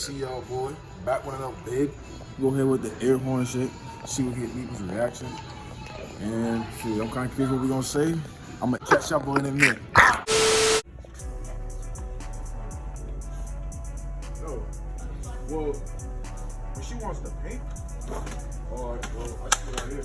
see y'all, boy. Back with another big. Go ahead with the air horn shit. See what get people's reaction. And shit, I'm kind of curious what we gonna say. I'm gonna catch y'all boy in a minute. No. Well, when she wants the paint, well, I just put it right here.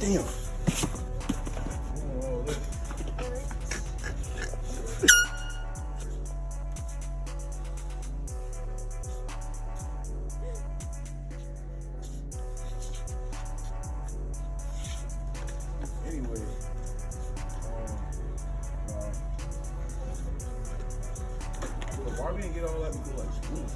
Damn. Anyway, why we didn't get all that before like school?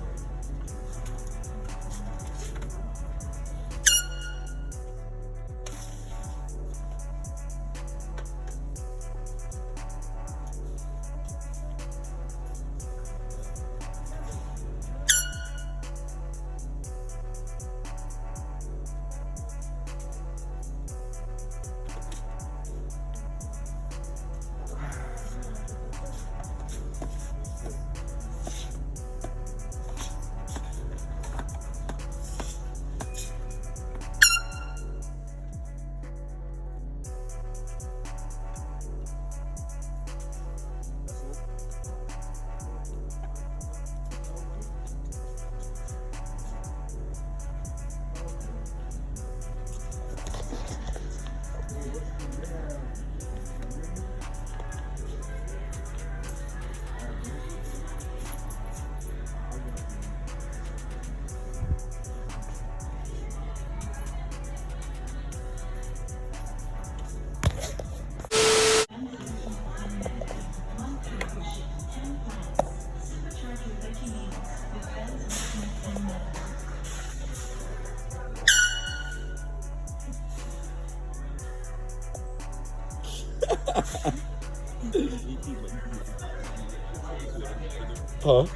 Huh?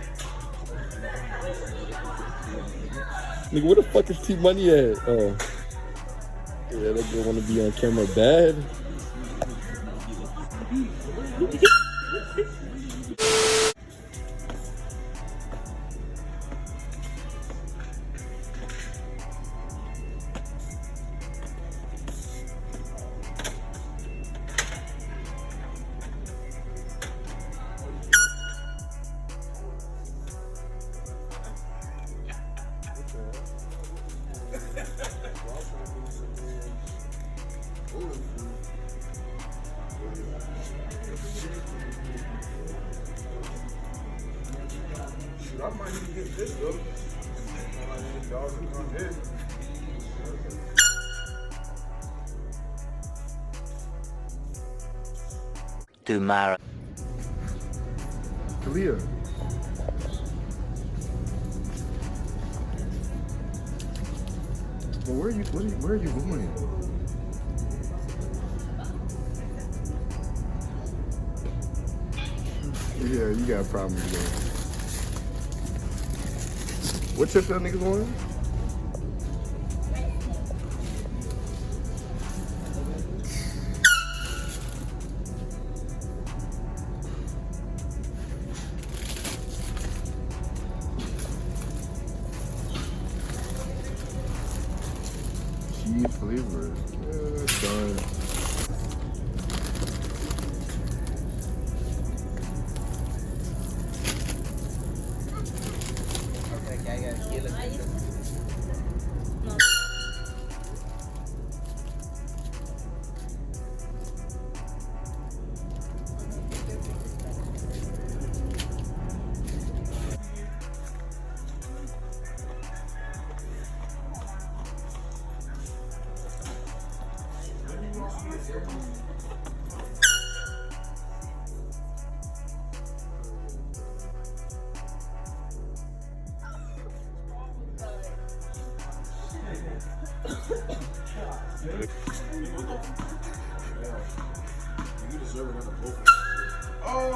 Nigga, where the fuck is T Money at? Oh. Yeah, that girl wanna be on camera bad. Shoot, I might need to get this though. Y'all can come here. Tomorrow. Kalia. Well, where are you going? Yeah, you got problems, man. What trip that nigga going? Cheese flavor. Yeah, that's done.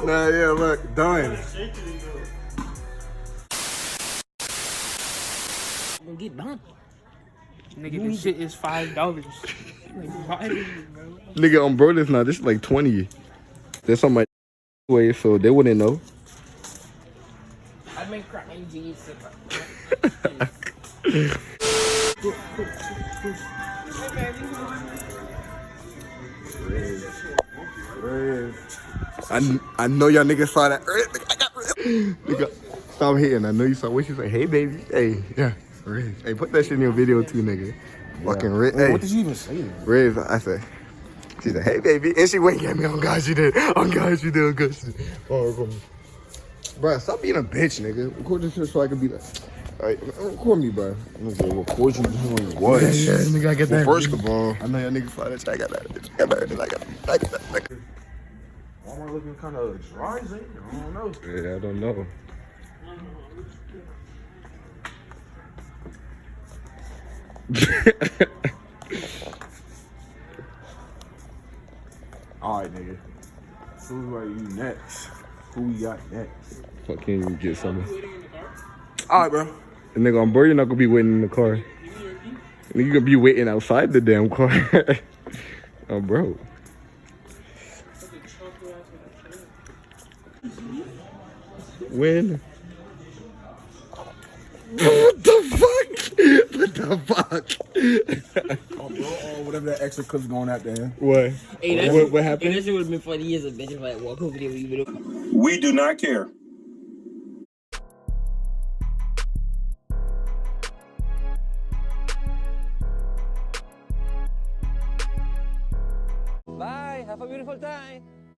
Nah, yeah, look, done. Gonna get bumped. Nigga, this shit is $5. Like, why do you, bro? Nigga, on bro, this now. This is like 20. That's on my way, so they wouldn't know. I've been crying jeans. I know y'all niggas saw that. Nigga, stop hitting. I know you saw what she said. Hey, baby. Hey, yeah. Riz. Hey, put that shit in your video too, nigga. Fucking Riz. Hey, What did you even say? Riz, I said. She said, hey, baby. And she winked at me. Oh, God, she did. Oh, God, she did. Oh, God, she did. Oh, record me. Bro, stop being a bitch, nigga. Record this shit so I can be like. All right, record me, bro. I'm gonna say, record you doing what? Yeah, nigga, I get that. Well, first of all, I know y'all niggas saw that shit. I got that. I got that. Walmart looking kind of dry, ain't it? I don't know. Yeah, I don't know. All right, nigga. So who are you next? Who we got next? Fucking get something. All right, bro. And nigga, on bro, you're not gonna be waiting in the car. Nigga, you gonna be waiting outside the damn car. Oh, bro. When? What the fuck? What the fuck? Oh, bro, oh, whatever that extra clip's going out there. What? Hey, What happened? Hey, that shit would have been funny as a bitch if I walk over there with you. We do not care. Bye. Have a beautiful time.